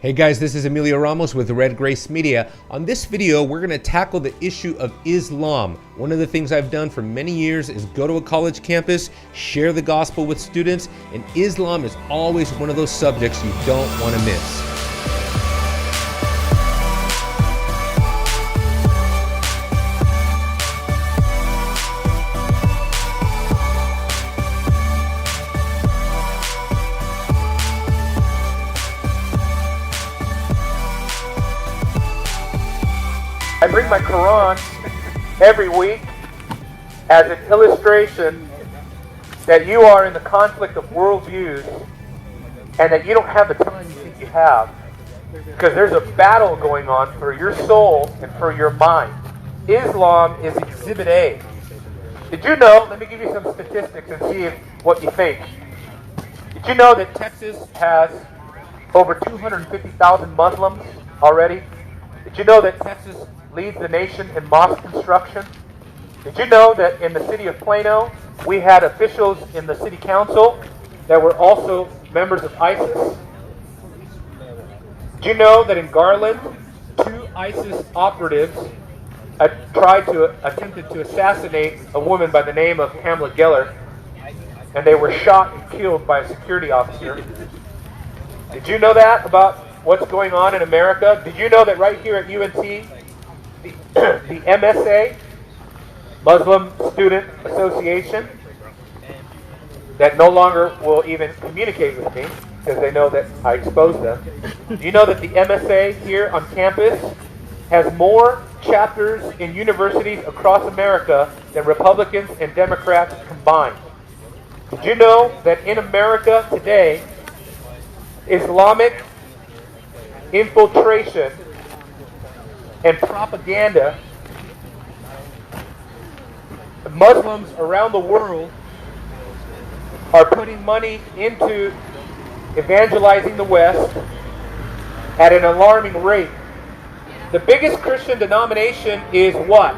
Hey guys, this is Emilio Ramos with Red Grace Media. On this video, we're going to tackle the issue of Islam. One of the things I've done for many years is go to a college campus, share the gospel with students, and Islam is always one of those subjects you don't want to miss. I bring my Quran every week as an illustration that you are in the conflict of worldviews and that you don't have the time you think you have, because there's a battle going on for your soul and for your mind. Islam is Exhibit A. Did you know, let me give you some statistics and see what you think. Did you know that Texas has over 250,000 Muslims already? Did you know that Texas leads the nation in mosque construction? Did you know that in the city of Plano, we had officials in the city council that were also members of ISIS? Did you know that in Garland, 2 ISIS operatives attempted to assassinate a woman by the name of Pamela Geller, and they were shot and killed by a security officer? Did you know that about what's going on in America? Did you know that right here at UNC, the MSA, Muslim Student Association, that no longer will even communicate with me because they know that I exposed them. Do you know that the MSA here on campus has more chapters in universities across America than Republicans and Democrats combined? Did you know that in America today, Islamic infiltration and propaganda, Muslims around the world are putting money into evangelizing the West at an alarming rate? The biggest Christian denomination is what?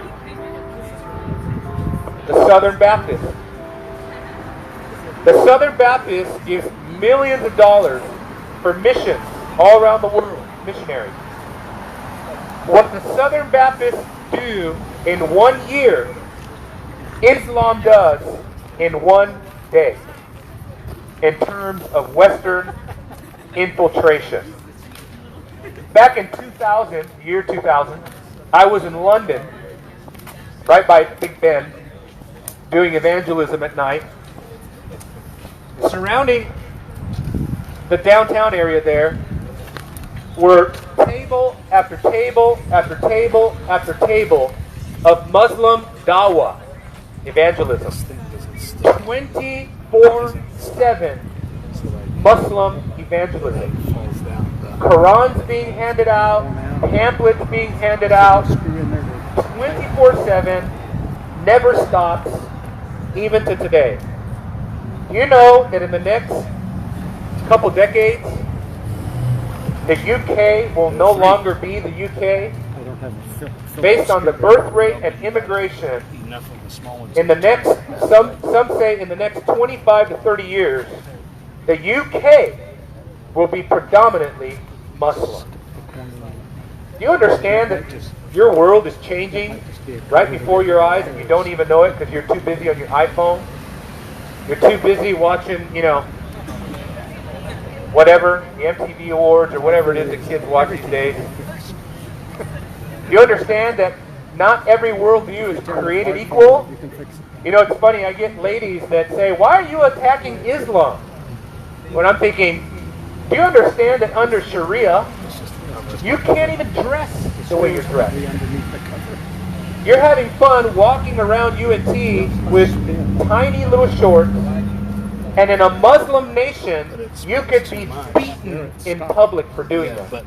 The Southern Baptist. The Southern Baptist gives millions of dollars for missions all around the world, missionaries. What the Southern Baptists do in 1 year, Islam does in 1 day, in terms of Western infiltration. Back in 2000, year 2000, I was in London, right by Big Ben, doing evangelism at night. Surrounding the downtown area there were table after table after table after table of Muslim dawah evangelism. 24/7 Muslim evangelism. Qurans being handed out, pamphlets being handed out, 24/7, never stops, even to today. You know that in the next couple decades, the UK will no longer be the UK based on the birth rate and immigration. In the next, some say in the next 25 to 30 years, the UK will be predominantly Muslim. Do you understand that your world is changing right before your eyes and you don't even know it because you're too busy on your iPhone? You're too busy watching, whatever, the MTV Awards or whatever it is that kids watch these days. You understand that not every worldview is created equal? You know, it's funny, I get ladies that say, "Why are you attacking Islam?" When I'm thinking, do you understand that under Sharia, you can't even dress the way you're dressed? You're having fun walking around UNT with tiny little shorts, and in a Muslim nation, you could be beaten in public for doing that.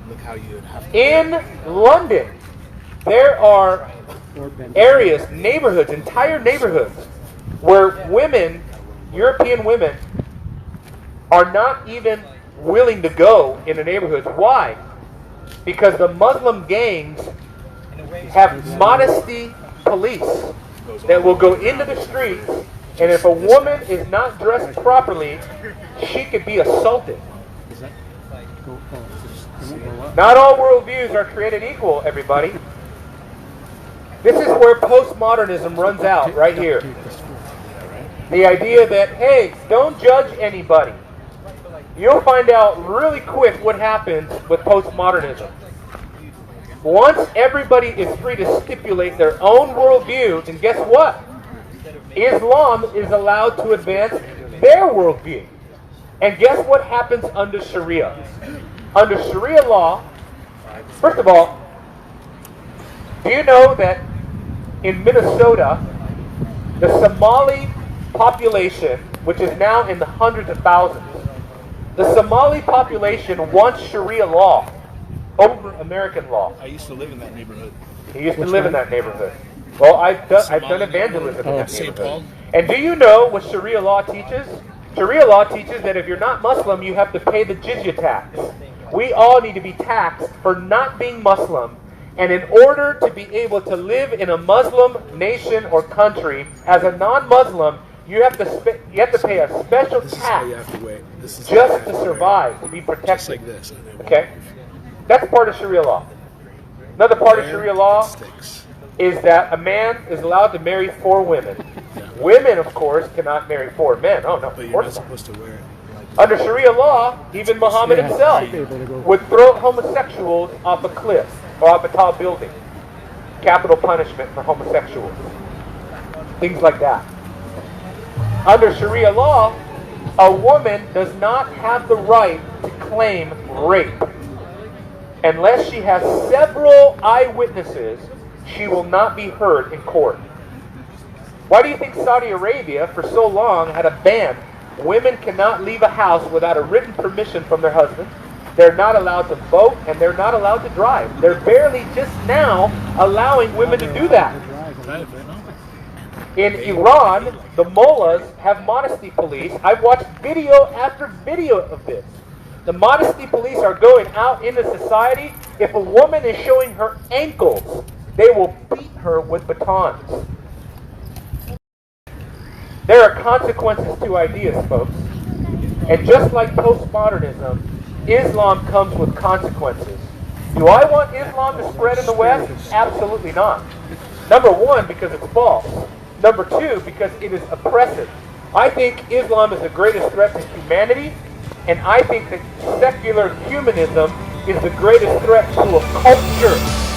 In London, there are areas, neighborhoods, entire neighborhoods, where women, European women, are not even willing to go in the neighborhoods. Why? Because the Muslim gangs have modesty police that will go into the streets, and if a woman is not dressed properly, she could be assaulted. Not all worldviews are created equal, everybody. This is where postmodernism runs out, right here. The idea that, hey, don't judge anybody. You'll find out really quick what happens with postmodernism. Once everybody is free to stipulate their own worldview, then guess what? Islam is allowed to advance their worldview. And guess what happens under Sharia? Under Sharia law, first of all, do you know that in Minnesota, the Somali population, which is now in the hundreds of thousands, the Somali population wants Sharia law over American law. I used to live in that neighborhood. He used to live in that neighborhood. Well, I've done evangelism in that St. neighborhood. And do you know what Sharia law teaches? Sharia law teaches that if you're not Muslim, you have to pay the jizya tax. We all need to be taxed for not being Muslim. And in order to be able to live in a Muslim nation or country as a non-Muslim, you have to pay a special tax just to survive, to be protected. Just like this. Okay? That's part of Sharia law. Another part of Sharia law is that a man is allowed to marry 4 women. Women, of course, cannot marry 4 men. Oh, no, But of you're course not not. supposed to wear it. Under Sharia law, even Muhammad himself would throw homosexuals off a cliff or off a tall building. Capital punishment for homosexuals. Things like that. Under Sharia law, a woman does not have the right to claim rape. Unless she has several eyewitnesses, she will not be heard in court. Why do you think Saudi Arabia, for so long, had a ban? Women cannot leave a house without a written permission from their husband. They're not allowed to vote, and they're not allowed to drive. They're barely just now allowing women to do that. In Iran, the mullahs have modesty police. I've watched video after video of this. The modesty police are going out into society. If a woman is showing her ankles, they will beat her with batons. There are consequences to ideas, folks. And just like postmodernism, Islam comes with consequences. Do I want Islam to spread in the West? Absolutely not. Number 1, because it's false. Number 2, because it is oppressive. I think Islam is the greatest threat to humanity, and I think that secular humanism is the greatest threat to a culture.